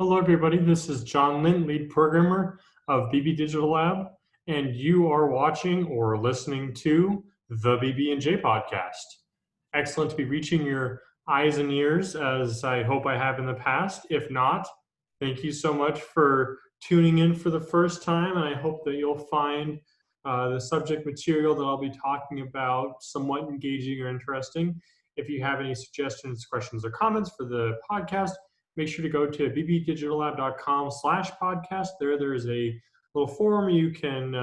Hello, everybody. This is John Lynn, lead programmer of BB Digital Lab, and you are watching or listening to the BB&J podcast. Excellent to be reaching your eyes and ears, as I hope I have in the past. If not, thank you so much for tuning in for the first time, and I hope that you'll find the subject material that I'll be talking about somewhat engaging or interesting. If you have any suggestions, questions, or comments for the podcast, make sure to go to bbdigitallab.com/podcast. There is a little forum you can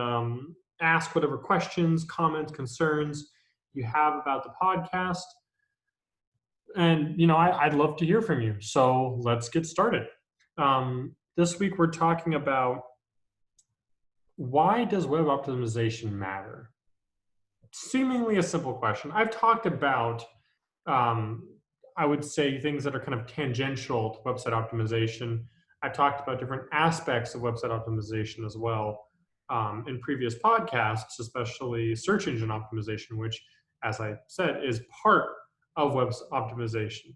ask whatever questions, comments, concerns you have about the podcast. And, I'd love to hear from you. So let's get started. This week, we're talking about why does web optimization matter? Seemingly a simple question. I've talked about I would say things that are kind of tangential to website optimization. I've talked about different aspects of website optimization as well in previous podcasts, especially search engine optimization, which, as I said, is part of web optimization.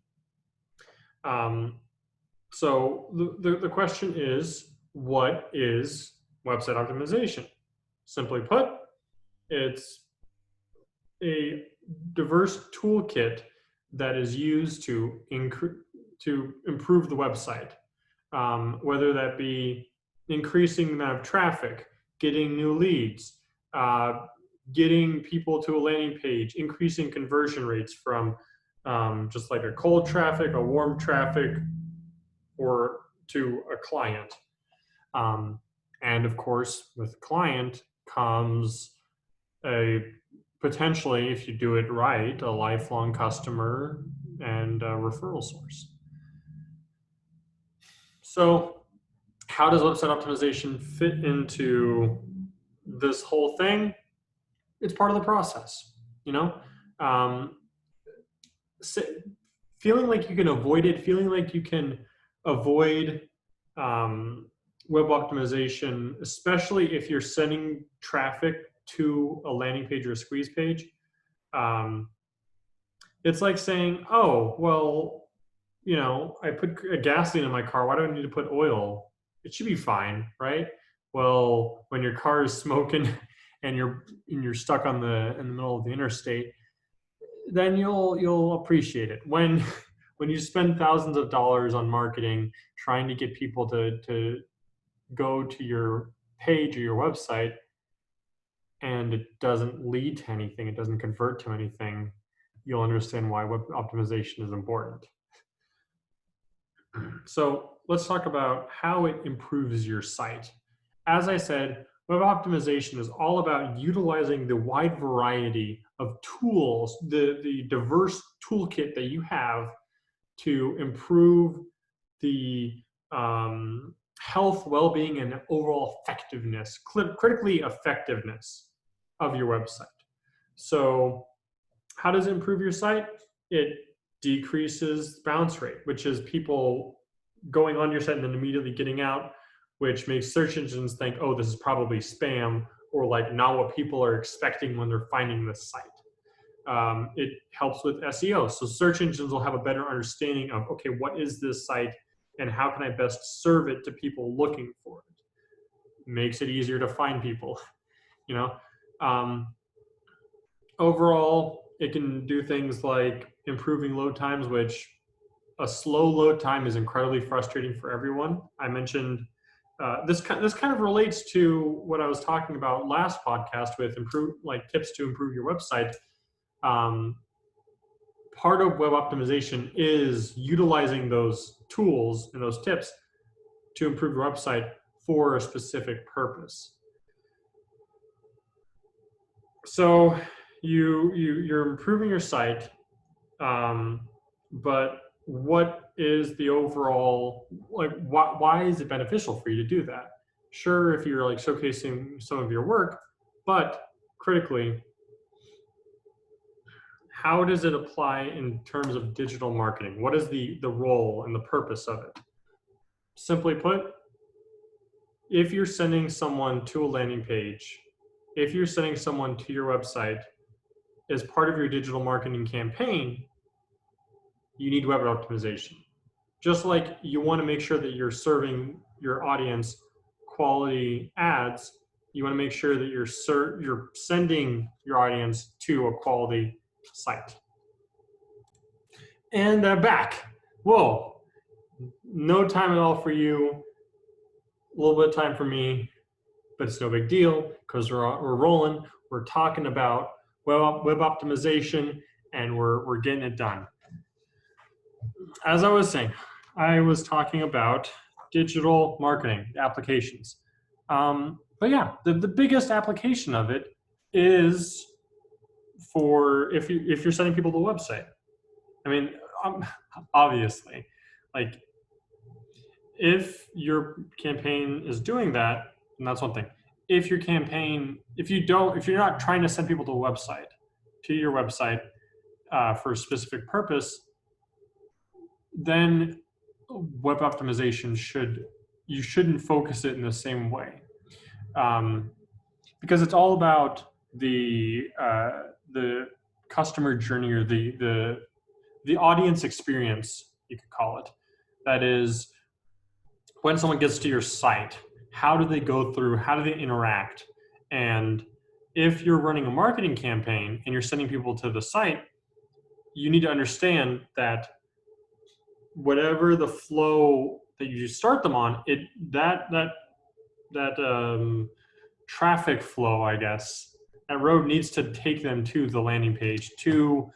So the question is, what is website optimization? Simply put, it's a diverse toolkit that is used to improve the website, whether that be increasing the amount of traffic, getting new leads, getting people to a landing page, increasing conversion rates from just like a cold traffic, a warm traffic, or to a client. And of course, with client comes a potentially, if you do it right, a lifelong customer and a referral source. So how does website optimization fit into this whole thing? It's part of the process, feeling like you can avoid it, feeling like you can avoid web optimization, especially if you're sending traffic to a landing page or a squeeze page. It's like saying, oh, well, I put a gasoline in my car. Why do I need to put oil? It should be fine, right? Well, when your car is smoking and you're stuck in the middle of the interstate, then you'll appreciate it. When you spend thousands of dollars on marketing trying to get people to go to your page or your website, and it doesn't lead to anything, it doesn't convert to anything, you'll understand why web optimization is important. So let's talk about how it improves your site. As I said, web optimization is all about utilizing the wide variety of tools, the diverse toolkit that you have to improve the health, well-being, and overall effectiveness, critically effectiveness of your website. So how does it improve your site? It decreases bounce rate, which is people going on your site and then immediately getting out, which makes search engines think, oh, this is probably spam, or like not what people are expecting when they're finding this site. It helps with SEO. So search engines will have a better understanding of, okay, what is this site and how can I best serve it to people looking for it? Makes it easier to find people, Overall, it can do things like improving load times, which a slow load time is incredibly frustrating for everyone. I mentioned this kind of relates to what I was talking about last podcast with tips to improve your website. Part of web optimization is utilizing those tools and those tips to improve your website for a specific purpose. So you're improving your site, but what is the overall, why is it beneficial for you to do that? Sure, if you're showcasing some of your work, but critically, how does it apply in terms of digital marketing? What is the role and the purpose of it? Simply put, if you're sending someone to a landing page, if you're sending someone to your website as part of your digital marketing campaign, you need web optimization. just like you want to make sure that you're serving your audience quality ads, you want to make sure that you're sending your audience to a quality site. And back. Whoa, no time at all for you. A little bit of time for me, but it's no big deal because we're rolling. We're talking about web optimization, and we're getting it done. As I was saying, I was talking about digital marketing applications. But yeah, the biggest application of it is for if you're sending people to a website. I mean, obviously, like if your campaign is doing that, then that's one thing. If your campaign, if you're not trying to send people to your website for a specific purpose, then web optimization you shouldn't focus it in the same way, because it's all about the customer journey, or the audience experience, you could call it. That is, when someone gets to your site, how do they go through? How do they interact? And if you're running a marketing campaign and you're sending people to the site, you need to understand that whatever the flow that you start them on, that traffic flow, I guess, that road needs to take them to the landing page, to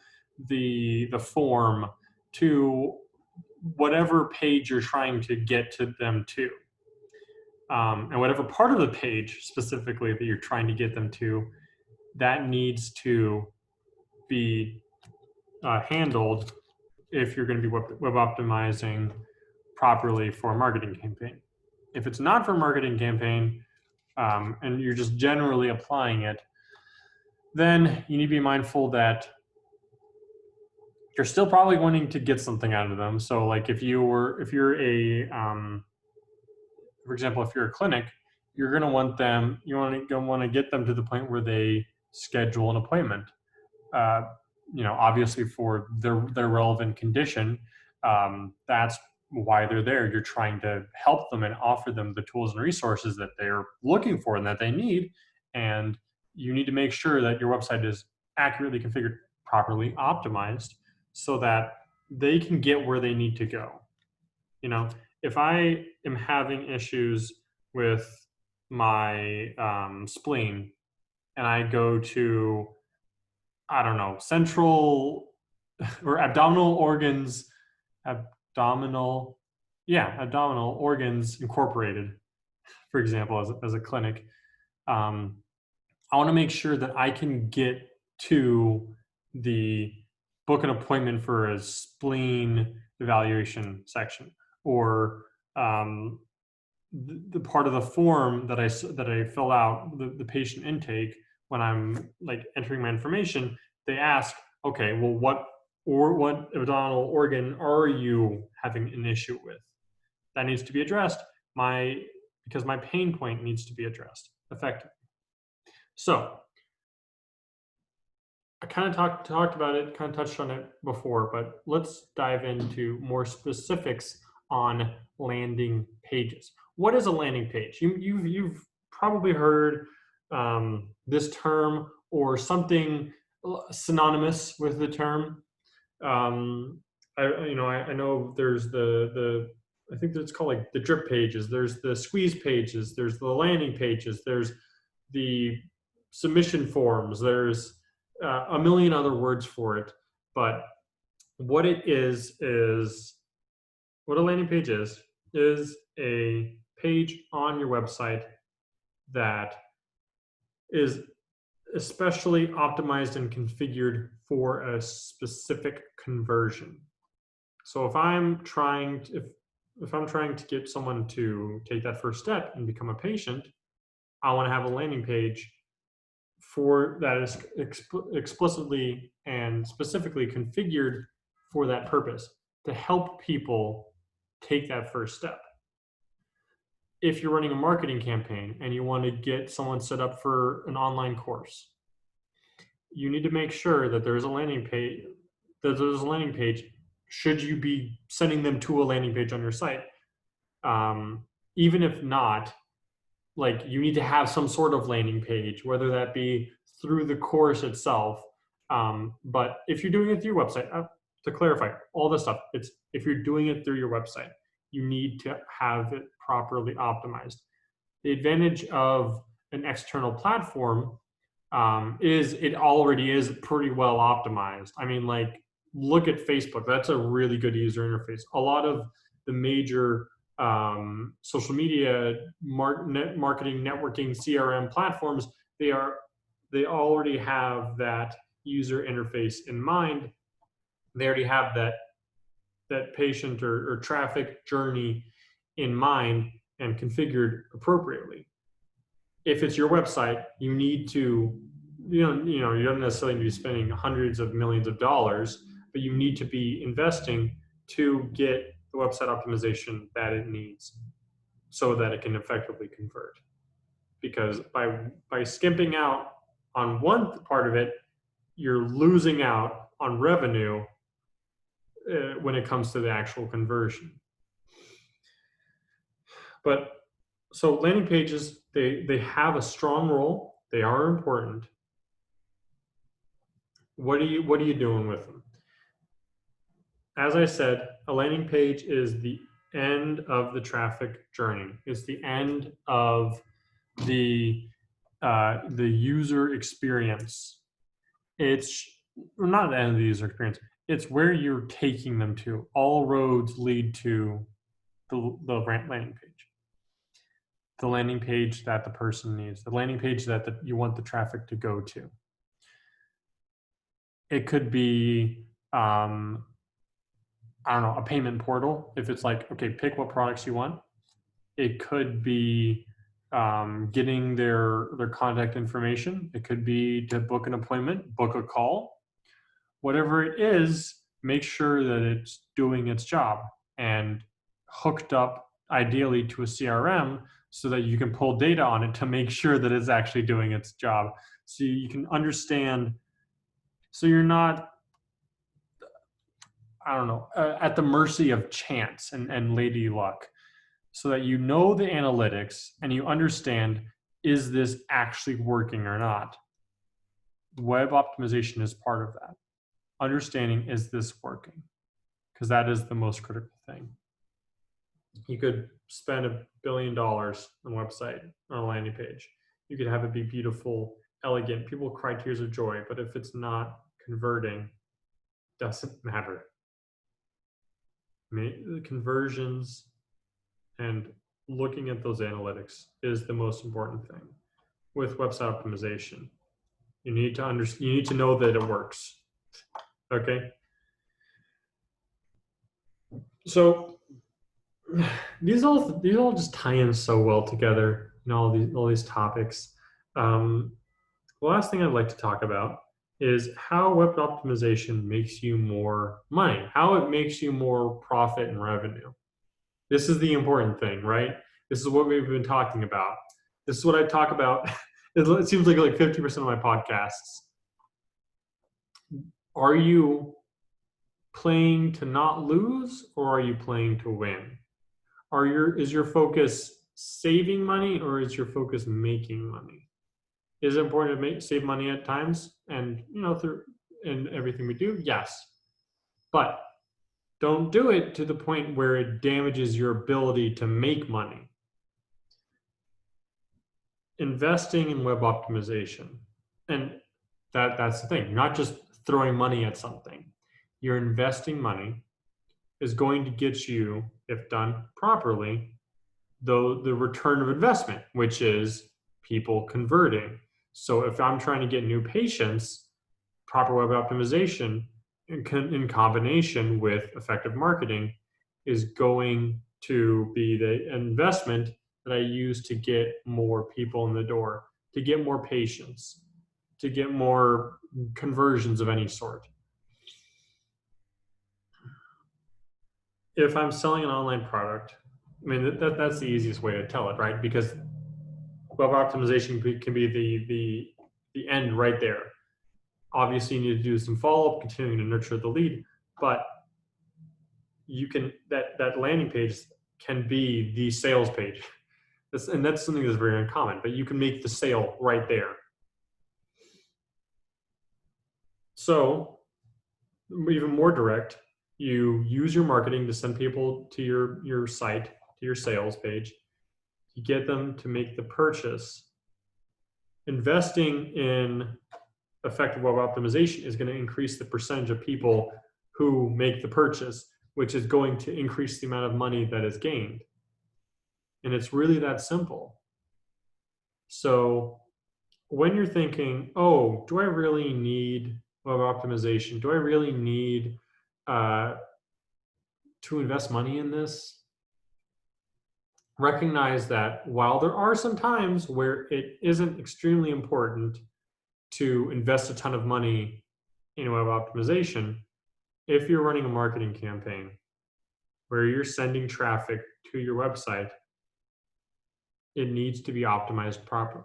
the form, to whatever page you're trying to get to them to. And whatever part of the page specifically that you're trying to get them to, that needs to be handled if you're going to be web optimizing properly for a marketing campaign. If it's not for a marketing campaign, and you're just generally applying it, then you need to be mindful that you're still probably wanting to get something out of them. So like if you're a, for example, if you're a clinic, you're going to want to get them to the point where they schedule an appointment. Obviously for their relevant condition, that's why they're there. You're trying to help them and offer them the tools and resources that they're looking for and that they need. And you need to make sure that your website is accurately configured, properly optimized, so that they can get where they need to go. If I am having issues with my spleen and I go to, I don't know, central or abdominal organs incorporated, for example, as a clinic, I want to make sure that I can get to the book an appointment for a spleen evaluation section, or the part of the form that I fill out, the patient intake, when I'm like entering my information, they ask, okay, well, what abdominal organ are you having an issue with? That needs to be addressed, because my pain point needs to be addressed effectively. So I kind of talked about it, kind of touched on it before, but let's dive into more specifics on landing pages. What is a landing page? You've probably heard this term or something synonymous with the term. I know there's I think it's called like the drip pages. There's the squeeze pages. There's the landing pages. There's the submission forms. There's a million other words for it. But what it is what a landing page is a page on your website that is especially optimized and configured for a specific conversion. So if I'm trying to get someone to take that first step and become a patient, I want to have a landing page for that is explicitly and specifically configured for that purpose, to help people take that first step. If you're running a marketing campaign and you want to get someone set up for an online course, you need to make sure that there's a landing page should you be sending them to a landing page on your site? Even if not, like you need to have some sort of landing page, whether that be through the course itself. But if you're doing it through your website, to clarify all this stuff, it's if you're doing it through your website, you need to have it properly optimized. The advantage of an external platform is it already is pretty well optimized. I mean, like, look at Facebook. That's a really good user interface. A lot of the major social media, marketing, networking, CRM platforms, they already have that user interface in mind. They already have that patient or traffic journey in mind and configured appropriately. If it's your website, you need to, you don't necessarily need to be spending hundreds of millions of dollars, but you need to be investing to get the website optimization that it needs so that it can effectively convert. Because by skimping out on one part of it, you're losing out on revenue when it comes to the actual conversion. But so landing pages, they have a strong role. They are important. What are you doing with them? As I said, a landing page is the end of the traffic journey. It's the end of the user experience. It's not the end of the user experience. It's where you're taking them to. All roads lead to the landing page. The landing page that the person needs. The landing page that you want the traffic to go to. It could be, I don't know, a payment portal. If it's like, okay, pick what products you want. It could be getting their contact information. It could be to book an appointment, book a call. Whatever it is, make sure that it's doing its job and hooked up ideally to a CRM so that you can pull data on it to make sure that it's actually doing its job. So you can understand, so you're not, I don't know, at the mercy of chance and lady luck, so that you know the analytics and you understand, is this actually working or not? Web optimization is part of that. Understanding, is this working? Because that is the most critical thing. You could spend $1 billion on a website, on a landing page. You could have it be beautiful, elegant, people cry tears of joy, but if it's not converting, it doesn't matter. The conversions and looking at those analytics is the most important thing with website optimization. You need to know that it works. Okay. So these all just tie in so well together, all these topics. The last thing I'd like to talk about is how web optimization makes you more money, how it makes you more profit and revenue. This is the important thing, right? This is what we've been talking about. This is what I talk about. It seems like 50% of my podcasts. Are you playing to not lose, or are you playing to win? Is your focus saving money, or is your focus making money? Is it important to save money at times? And in everything we do, yes. But don't do it to the point where it damages your ability to make money. Investing in web optimization, and that's the thing. You're not just throwing money at something. You're investing money is going to get you, if done properly, the return of investment, which is people converting. So if I'm trying to get new patients, proper web optimization in combination with effective marketing is going to be the investment that I use to get more people in the door, to get more patients, to get more conversions of any sort. If I'm selling an online product, I mean, that's the easiest way to tell it, right? Because web optimization can be the end right there. Obviously, you need to do some follow-up, continuing to nurture the lead, but you can, that landing page can be the sales page. And that's something that's very uncommon, but you can make the sale right there. So even more direct, you use your marketing to send people to your site, to your sales page. You get them to make the purchase. Investing in effective web optimization is going to increase the percentage of people who make the purchase, which is going to increase the amount of money that is gained. And it's really that simple. So when you're thinking, oh, do I really need web optimization? Do I really need to invest money in this? Recognize that while there are some times where it isn't extremely important to invest a ton of money in web optimization, if you're running a marketing campaign where you're sending traffic to your website, it needs to be optimized properly.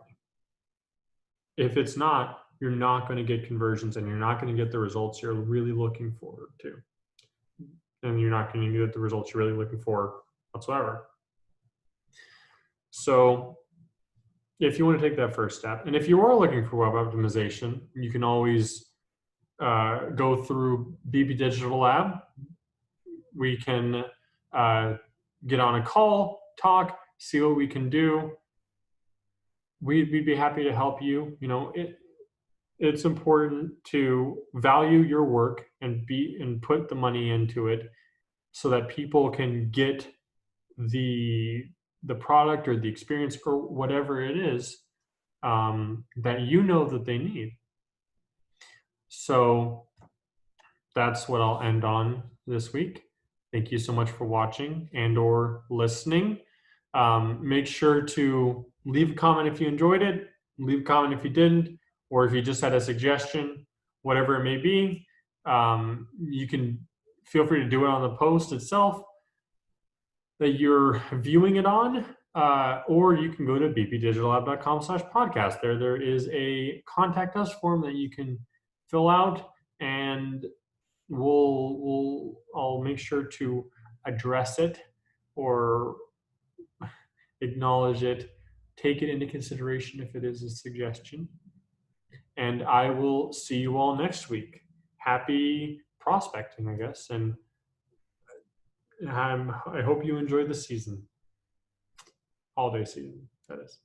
If it's not, you're not going to get conversions and you're not going to get the results you're really looking forward to. And you're not going to get the results you're really looking for whatsoever. So if you want to take that first step, and if you are looking for web optimization, you can always go through BB Digital Lab. We can get on a call, talk, see what we can do. We'd be happy to help you. You know, it's important to value your work and put the money into it so that people can get the product or the experience or whatever it is that you know that they need. So that's what I'll end on this week. Thank you so much for watching and or listening. Make sure to leave a comment if you enjoyed it, leave a comment if you didn't, or if you just had a suggestion, whatever it may be. You can feel free to do it on the post itself that you're viewing it on, or you can go to bbdigitallab.com/podcast. There is a contact us form that you can fill out, and I'll make sure to address it or acknowledge it, take it into consideration if it is a suggestion. And I will see you all next week. Happy prospecting, I guess, and I hope you enjoy the season, holiday season, that is.